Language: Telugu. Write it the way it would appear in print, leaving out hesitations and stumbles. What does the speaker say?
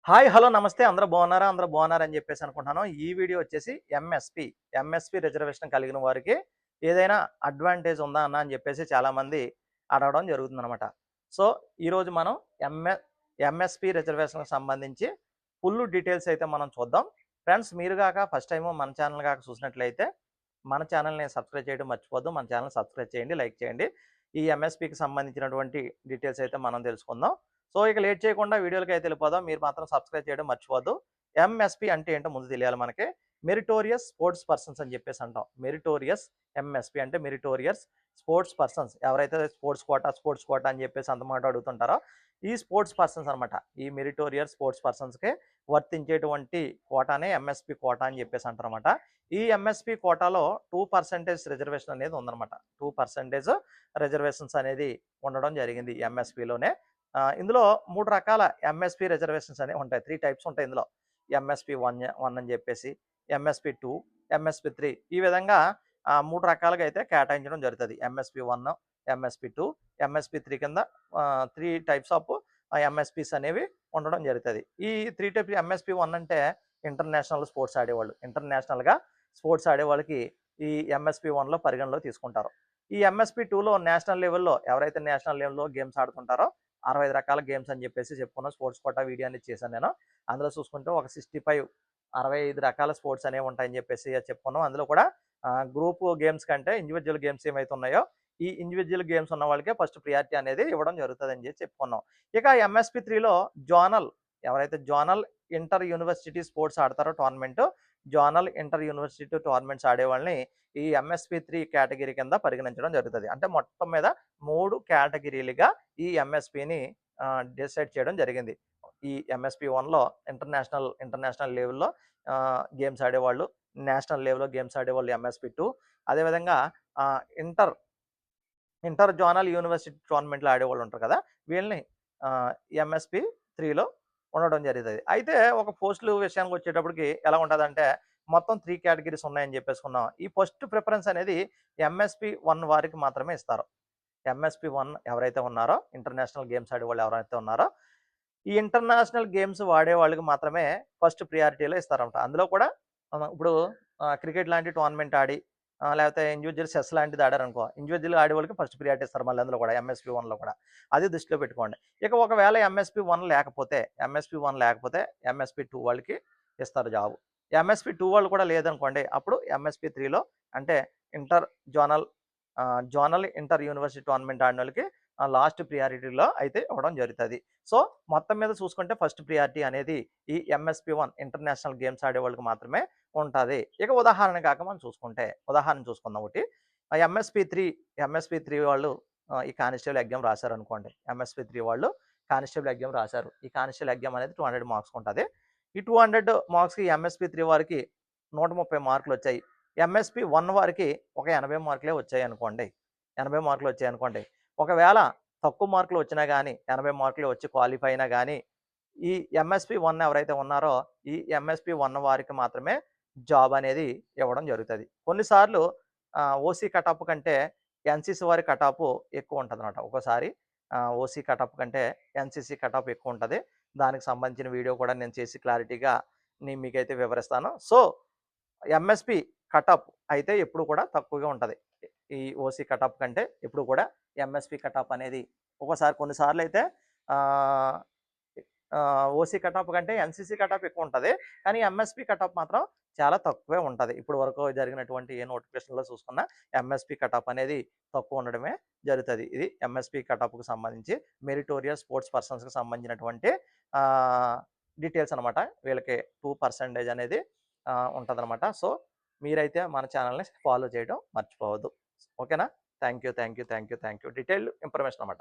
హాయ్! హలో! నమస్తే. అందరూ బాగున్నారా? అందరూ బాగున్నారని చెప్పేసి అనుకుంటున్నాను. ఈ వీడియో వచ్చేసి ఎంఎస్‌పి రిజర్వేషన్ కలిగిన వారికి ఏదైనా అడ్వాంటేజ్ ఉందా అన్న అని చెప్పేసి చాలామంది అడగడం జరుగుతుందనమాట. సో, ఈరోజు మనం ఎంఎ ఎంఎస్‌పి రిజర్వేషన్‌కి సంబంధించి ఫుల్ డీటెయిల్స్ అయితే మనం చూద్దాం. ఫ్రెండ్స్ మీరు గాక ఫస్ట్ టైము మన ఛానల్ గాక చూసినట్లయితే మన ఛానల్‌ని సబ్స్క్రైబ్ చేయడం మర్చిపోద్దు. మన ఛానల్ సబ్స్క్రైబ్ చేయండి, లైక్ చేయండి. ఈ ఎంఎస్‌పికి సంబంధించినటువంటి డీటెయిల్స్ అయితే మనం తెలుసుకుందాం. సో, ఇక లేట్ చేయకుండా వీడియోలకైతే వెళ్ళిపోదాం. మీరు మాత్రం సబ్స్క్రైబ్ చేయడం మర్చిపోవద్దు. ఎంఎస్‌పి అంటే ఏంటో ముందు తెలియాలి మనకి. మెరిటోరియస్ స్పోర్ట్స్ పర్సన్స్ అని చెప్పేసి అంటాం. మెరిటోరియస్ ఎంఎస్‌పి అంటే మెరిటోరియస్ స్పోర్ట్స్ పర్సన్స్. ఎవరైతే స్పోర్ట్స్ కోటా అని చెప్పేసి అంత మాట అడుగుతుంటారో, ఈ స్పోర్ట్స్ పర్సన్స్ అనమాట. ఈ మెరిటోరియస్ స్పోర్ట్స్ పర్సన్స్‌కి వర్తించేటువంటి కోటానే ఎంఎస్‌పి కోటా అని చెప్పేసి అంటారనమాట. ఈ ఎంఎస్‌పి కోటాలో 2% రిజర్వేషన్ అనేది ఉందనమాట. 2% రిజర్వేషన్స్ అనేది ఉండడం జరిగింది ఎంఎస్‌పిలోనే. ఇందులో 3 రకాల ఎంఎస్‌పి రిజర్వేషన్స్ అనేవి ఉంటాయి. 3 టైప్స్ ఉంటాయి ఇందులో. ఎంఎస్‌పి 1 అని చెప్పేసి, ఎంఎస్‌పి 2, ఎంఎస్‌పి 3 ఈ విధంగా 3 రకాలుగా అయితే కేటాయించడం జరుగుతది. ఎంఎస్‌పి 1, ఎంఎస్‌పి 2, ఎంఎస్‌పి 3 కింద 3 టైప్స్ ఆఫ్ ఎంఎస్‌పిస్ అనేవి ఉండడం జరుగుతది. ఈ 3 టైప్స్ ఎంఎస్‌పి 1 అంటే ఇంటర్నేషనల్ స్పోర్ట్స్ ఆడేవాళ్ళు. ఇంటర్నేషనల్‌గా స్పోర్ట్స్ ఆడేవాళ్ళకి ఈ ఎంఎస్‌పి 1లో పరిగణలో తీసుకుంటారు. ఈ ఎంఎస్‌పి 2లో నేషనల్ లెవెల్‌లో ఎవరైతే నేషనల్ లెవెల్‌లో గేమ్స్ ఆడుతుంటారో 65 రకాల గేమ్స్ అని చెప్పేసి చెప్పుకున్నాం. స్పోర్ట్స్ కోటా వీడియో అనేది చేశాను నేను. అందులో చూసుకుంటే ఒక 65 రకాల స్పోర్ట్స్ అనేవి ఉంటాయని చెప్పేసి చెప్పుకున్నాం. అందులో కూడా గ్రూప్ గేమ్స్ కంటే ఇండివిడ్యువల్ గేమ్స్ ఏమైతే ఉన్నాయో, ఈ ఇండివిడ్యువల్ గేమ్స్ ఉన్న వాళ్ళకే ఫస్ట్ ప్రియారిటీ అనేది ఇవ్వడం జరుగుతుందని చెప్పి చెప్పుకున్నాం. ఇక ఎంఎస్‌పి 3లో జోనల్ ఎవరైతే జోనల్ ఇంటర్ యూనివర్సిటీ స్పోర్ట్స్ ఆడతారో tournament, zonal inter university tournaments ఆడేవాళ్ళని ఈ ఎంఎస్‌పి 3 కేటగిరీ కింద పరిగణించడం జరుగుతది. అంటే మొత్తం మీద 3 కేటగిరీలుగా ఈ ఎంఎస్‌పిని డిసైడ్ చేయడం జరిగింది. ఈ ఎంఎస్‌పి 1లో ఇంటర్నేషనల్ లెవెల్‌లో గేమ్స్ ఆడేవాళ్ళు, నేషనల్ లెవెల్‌లో గేమ్స్ ఆడేవాళ్ళు ఎంఎస్‌పి 2 అదేవిధంగా ఆహ్, ఇంటర్ ఇంటర్ జోనల్ యూనివర్సిటీ టోర్నమెంట్‌లో ఆడేవాళ్ళు ఉంటారు కదా! వీళ్ళని ఎంఎస్‌పి 3లో ఉండడం జరుగుతది. అయితే ఒక పోస్టులు విషయానికి వచ్చేటప్పటికి ఎలా ఉంటదంటే మొత్తం 3 కేటగరీస్ ఉన్నాయని చెప్పేసుకున్నాం. ఈ ఫస్ట్ ప్రిఫరెన్స్ అనేది ఎంఎస్‌పి 1 వారికి మాత్రమే ఇస్తారు. ఎంఎస్‌పి 1 ఎవరైతే ఉన్నారో ఇంటర్నేషనల్ గేమ్స్ ఆడేవాళ్ళు ఎవరైతే ఉన్నారో, ఈ ఇంటర్నేషనల్ గేమ్స్ వాడే వాళ్ళకి మాత్రమే ఫస్ట్ ప్రియారిటీలో ఇస్తారన్నమాట. అందులో కూడా ఇప్పుడు క్రికెట్ లాంటి టోర్నమెంట్ ఆడి లేకపోతే ఇండివిడ్యువల్ చెస్ లాంటిది ఆడారనుకో, ఇండివిడ్యువల్‌గా ఆడేవాళ్ళకి ఫస్ట్ ప్రియారిటీ ఇస్తారు మళ్ళీ అందులో కూడా ఎంఎస్‌పి 1లో కూడా. అది దృష్టిలో పెట్టుకోండి. ఇక ఒకవేళ ఎంఎస్‌పి 1 లేకపోతే ఎంఎస్‌పి 2 వాళ్ళకి ఇస్తారు జాబు. ఎంఎస్‌పి 2 వాళ్ళు కూడా లేదనుకోండి, అప్పుడు ఎంఎస్‌పి 3లో అంటే inter zonal zonal inter university tournament ఆడినోళ్ళకి లాస్ట్ ప్రియారిటీలో అయితే ఇవ్వడం జరుగుతది. సో, మొత్తం మీద చూసుకుంటే ఫస్ట్ ప్రియారిటీ అనేది ఈ ఎంఎస్‌పి 1 ఇంటర్నేషనల్ గేమ్స్ ఆడేవాళ్ళకి మాత్రమే ఉంటది. ఇక ఉదాహరణ చూసుకుందాం ఒకటి. ఎంఎస్‌పి 3 వాళ్ళు ఈ కానిస్టేబుల్ ఎగ్జామ్ రాశారనుకోండి. ఎంఎస్‌పి 3 వాళ్ళు కానిస్టేబుల్ ఎగ్జామ్ రాశారు. ఈ కానిస్టేబుల్ ఎగ్జామ్ అనేది 200 మార్క్స్‌కి ఉంటది. ఈ 200 మార్క్స్‌కి ఎంఎస్‌పి 3 వారికి 130 మార్కులొచ్చాయి. ఎంఎస్‌పి 1 వారికి ఒక 80 మార్కులే వచ్చాయనుకోండి. 80 మార్కులు వచ్చాయనుకోండి. ఒకవేళ తక్కువ మార్కులు వచ్చినా గాని, 80 మార్కులు వచ్చి క్వాలిఫై అయినా గాని, ఈ ఎంఎస్‌పి 1 ఎవరైతే ఉన్నారో, ఈ ఎంఎస్‌పి 1 వారికి మాత్రమే జాబ్ అనేది ఇవ్వడం జరుగుతది. కొన్నిసార్లు ఓసీ కటాఫ్ కంటే ఎన్‌సీసీ వారి కటాఫ్ ఎక్కువ ఉంటదనమాట. ఒక్కోసారి ఓసీ కటాఫ్ కంటే ఎన్‌సీసీ కటాఫ్ ఎక్కువ ఉంటది. దానికి సంబంధించిన వీడియో కూడా నేను చేసి క్లారిటీగా మీకైతే వివరిస్తాను. సో, ఎంఎస్‌పి కటాఫ్ అయితే ఎప్పుడు కూడా తక్కువగా ఉంటది. ఈ ఓసీ కటాఫ్ కంటే ఎప్పుడు కూడా ఎంఎస్‌పి కటాఫ్ అనేది ఒక్కోసారి కొన్ని సార్లయితే ఆహ్, ఓసీ కటాఫ్ కంటే ఎన్‌సీసీ కటాఫ్ ఎక్కువుంటది. కానీ ఎంఎస్‌పి కటాఫ్ మాత్రం చాలా తక్కువే ఉంటది. ఇప్పటి వరకు జరిగినటువంటి ఏ నోటిఫికేషన్‌లో చూసుకున్నా ఎంఎస్‌పి కటాఫ్ అనేది తక్కువ ఉండడమే జరుగుతది. ఇది ఎంఎస్‌పి కటాఫ్‌కి సంబంధించి మెరిటోరియస్ స్పోర్ట్స్ పర్సన్స్‌కి సంబంధించినటువంటి ఆహ్, డీటెయిల్స్ అనమాట. వీళ్ళకి 2% అనేది ఉంటదనమాట. సో, మీరైతే మన ఛానెల్‌ని ఫాలో చేయడం మర్చిపోవద్దు. ఓకేనా? Thank you. డీటెయిల్డ్ ఇన్ఫర్మేషన్ అనమాట.